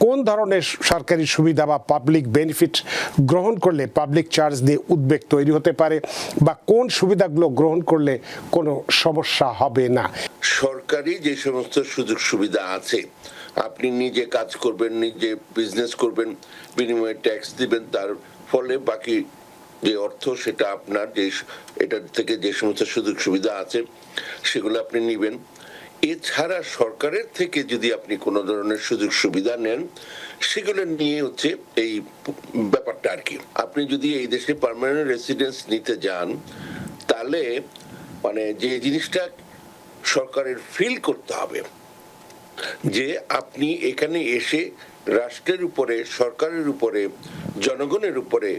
কোন ধরনের সরকারি সুবিধা বা পাবলিক বেনিফিট গ্রহণ করলে পাবলিক চার্জ দিয়ে উদ্বেগ তৈরি হতে পারে বা কোন সুবিধাগুলো গ্রহণ করলে কোনো সমস্যা হবে না? সরকারি যে সমস্ত সুযোগ সুবিধা আছে, আপনি নিজে কাজ করবেন, নিজে বিজনেস করবেন, বিনিময়ে ট্যাক্স দিবেন, তার ফলে বাকি যে অর্থ সেটা আপনার, যে এটার থেকে যে সমস্ত সুযোগ সুবিধা আছে সেগুলো আপনি নেবেন। এছাড়া সরকারের থেকে যদি আপনি কোনো ধরনের সুযোগ সুবিধা নেন, সেগুলো নিয়ে হচ্ছে এই ব্যাপারটা আর কি। আপনি যদি এই দেশে পার্মানেন্ট রেসিডেন্স নিতে যান, তাহলে মানে যে জিনিসটা সরকারের ফিল করতে হবে যে আপনি এখানে এসে রাষ্ট্রের উপরে, সরকারের উপরে, জনগণের উপরে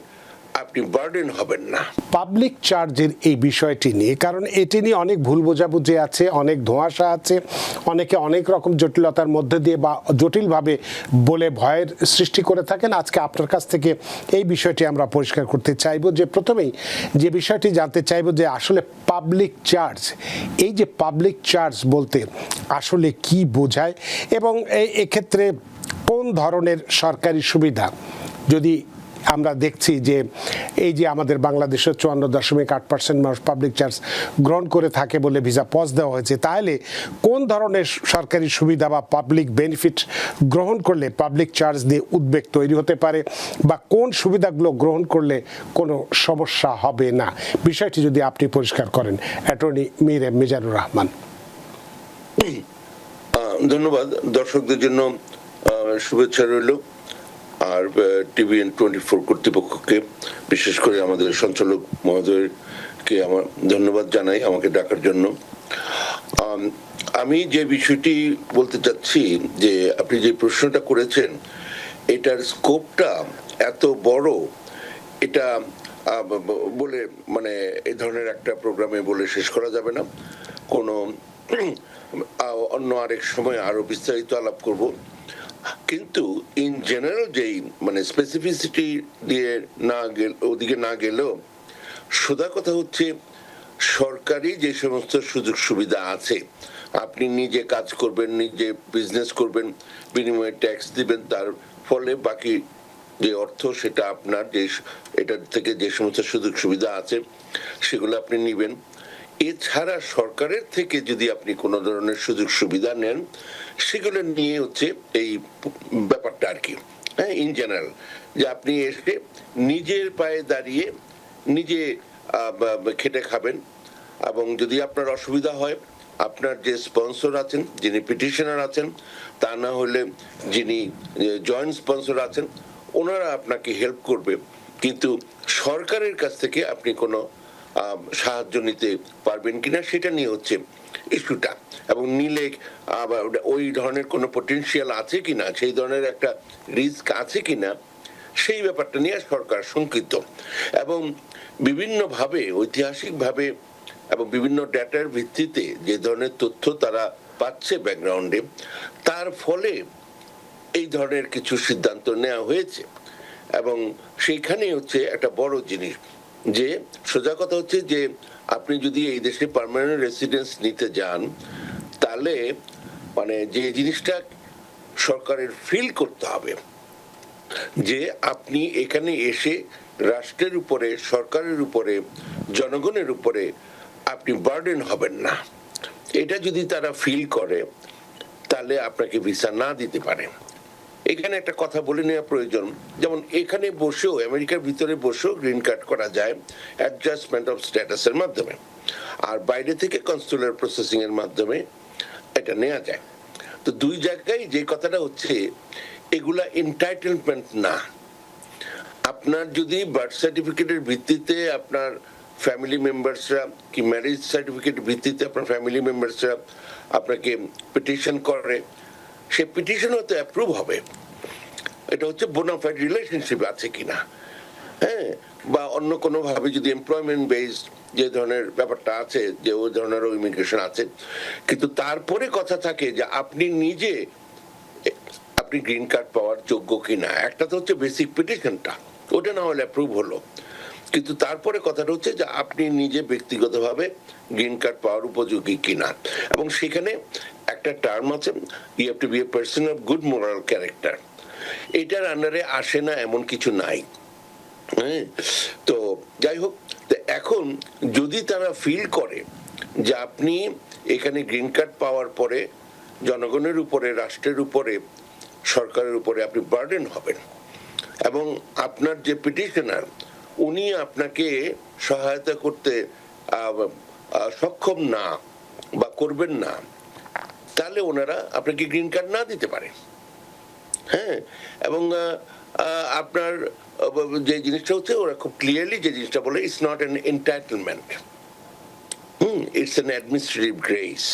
আপনি বার্ডেন হবেন না। পাবলিক চার্জের এই বিষয়টি নিয়ে, কারণ এটি নিয়ে অনেক ভুল বোঝাবুঝি আছে, অনেক ধোঁয়াশা আছে, অনেকে অনেক রকম জটিলতার মধ্যে দিয়ে বা জটিলভাবে বলে ভয়ের সৃষ্টি করে থাকেন। আজকে আপনার কাছ থেকে এই বিষয়টি আমরা পরিষ্কার করতে চাইব। যে প্রথমেই যে বিষয়টি জানতে চাইব যে আসলে পাবলিক চার্জ, এই যে পাবলিক চার্জ বলতে আসলে কি বোঝায় এবং এক্ষেত্রে কোন ধরনের সরকারি সুবিধা, যদি আমরা দেখছি যে এই যে আমাদের বাংলাদেশের 54.8% মানুষ পাবলিক চার্জ গ্রহণ করে থাকে বলে ভিসা পজ দেওয়া হয়েছে, তাহলে কোন ধরনের সরকারি সুবিধা বা পাবলিক বেনিফিট গ্রহণ করলে পাবলিক চার্জ দিয়ে উদ্বেগ তৈরি হতে পারে বা কোন সুবিধাগুলো গ্রহণ করলে কোনো সমস্যা হবে না, বিষয়টি যদি আপনি পরিষ্কার করেন অ্যাটর্নি মীর এম মিজানুর রহমান। ধন্যবাদ। দর্শকদের জন্য শুভেচ্ছা রইল, আর টিভিএন 24 কর্তৃপক্ষকে, বিশেষ করে আমাদের সঞ্চালক মহোদয়কে আমার ধন্যবাদ জানাই আমাকে ডাকার জন্য। আমি যে বিষয়টি বলতে চাচ্ছি যে আপনি যে প্রশ্নটা করেছেন, এটার স্কোপটা এত বড়, এটা বলে মানে এই ধরনের একটা প্রোগ্রামে বলে শেষ করা যাবে না। কোনো অন্য আরেক সময় আরো বিস্তারিত আলাপ করব। কিন্তু ইন জেনারেল যেই মানে স্পেসিফিসিটি দিয়ে ওদিকে না গেলেও সোজা কথা হচ্ছে, সরকারি যে সমস্ত সুযোগ সুবিধা আছে, আপনি নিজে কাজ করবেন, নিজে বিজনেস করবেন, বিনিময়ে ট্যাক্স দিবেন, তার ফলে বাকি যে অর্থ সেটা আপনার, যে এটার থেকে যে সমস্ত সুযোগ সুবিধা আছে সেগুলো আপনি নেবেন। এছাড়া সরকারের থেকে যদি আপনি কোনো ধরনের সুযোগ সুবিধা নেন, সেগুলো নিয়ে হচ্ছে এই ব্যাপারটা আর কি। হ্যাঁ, ইন জেনারেল যে আপনি এসে নিজের পায়ে দাঁড়িয়ে নিজে খেটে খাবেন, এবং যদি আপনার অসুবিধা হয়, আপনার যে স্পন্সর আছেন, যিনি পিটিশনার আছেন, তা না হলে যিনি জয়েন্ট স্পন্সর আছেন, ওনারা আপনাকে হেল্প করবে। কিন্তু সরকারের কাছ থেকে আপনি কোনো সাহায্য নিতে পারবেন কিনা সেটা নিয়ে হচ্ছে ইস্যুটা, এবং নিলে ওই ধরনের কোনো পটেনশিয়াল আছে কিনা, সেই ধরনের একটা রিস্ক আছে কিনা, সেই ব্যাপারটা নিয়ে সরকার শঙ্কিত। এবং বিভিন্নভাবে, ঐতিহাসিকভাবে এবং বিভিন্ন ডেটার ভিত্তিতে যে ধরনের তথ্য তারা পাচ্ছে ব্যাকগ্রাউন্ডে, তার ফলে এই ধরনের কিছু সিদ্ধান্ত নেওয়া হয়েছে। এবং সেইখানে হচ্ছে একটা বড় জিনিস, যে সোজা কথা হচ্ছে যে আপনি যদি এই দেশে পার্মানেন্ট রেসিডেন্স নিতে যান, তাহলে মানে যে জিনিসটা সরকারের ফিল করতে হবে যে আপনি এখানে এসে রাষ্ট্রের উপরে, সরকারের উপরে, জনগণের উপরে আপনি বার্ডেন হবেন না। এটা যদি তারা ফিল করে, তাহলে আপনাকে ভিসা না দিতে পারে। এখানে একটা কথা বলে নেওয়া প্রয়োজন, যেমন এখানে বসেও, আমেরিকার ভিতরে বসেও গ্রিন কার্ড করা যায় অ্যাডজাস্টমেন্ট অফ স্ট্যাটাসের মাধ্যমে, আর বাইরে থেকে কনসুলার প্রসেসিং এর মাধ্যমে এটা নেওয়া যায়। তো দুই জায়গায় যে কথাটা হচ্ছে, এগুলা এন্টাইটেলমেন্ট না। আপনার যদি বার্থ সার্টিফিকেটের ভিত্তিতে আপনার ফ্যামিলি মেম্বার্সরা, কি ম্যারেজ সার্টিফিকেটের ভিত্তিতে আপনার ফ্যামিলি মেম্বার্সরা আপনাকে পিটিশন করে, সে পিটিশন হয়তো অ্যাপ্রুভ হবে, এটা হচ্ছে বোনাফাইড রিলেশনশিপ আছে কিনা, হ্যাঁ, বা অন্য কোনো ভাবে যদি এমপ্লয়মেন্ট বেসড যে ধরনের ব্যাপারটা আছে, যে ওই ধরনের ইমিগ্রেশন আছে। কিন্তু তারপরে কথা থাকে যে আপনি নিজে আপনি গ্রিন কার্ড পাওয়ার যোগ্য কিনা। একটা তো হচ্ছে বেসিক পিটিশনটা, ওটা না হলে অ্যাপ্রুভ হলো, কিন্তু তারপরে কথাটা হচ্ছে যে আপনি নিজে ব্যক্তিগতভাবে গ্রিন কার্ড পাওয়ার উপযোগী কিনা। এবং সেখানে একটা টার্ম আছে, you have to be a person of good moral character. এটার আন্ডারে আসে না এমন কিছু নাই। হ্যাঁ, তো যাই হোক, তো এখন যদি তারা ফিল করে যে আপনি এখানে গ্রিন কার্ড পাওয়ার পরে জনগণের উপরে, রাষ্ট্রের উপরে, সরকারের উপরে আপনি বার্ডেন হবেন এবং আপনার যে পিটিশনার উনি আপনাকে সহায়তা করতে সক্ষম না বা করবেন না, তাহলে ওনারা আপনাকে গ্রিন কার্ড না দিতে পারে। হ্যাঁ, এবং আপনার যে জিনিসটা হচ্ছে ওরা খুব ক্লিয়ারলি যে জিনিসটা বলে, it's not an entitlement, it's an administrative grace.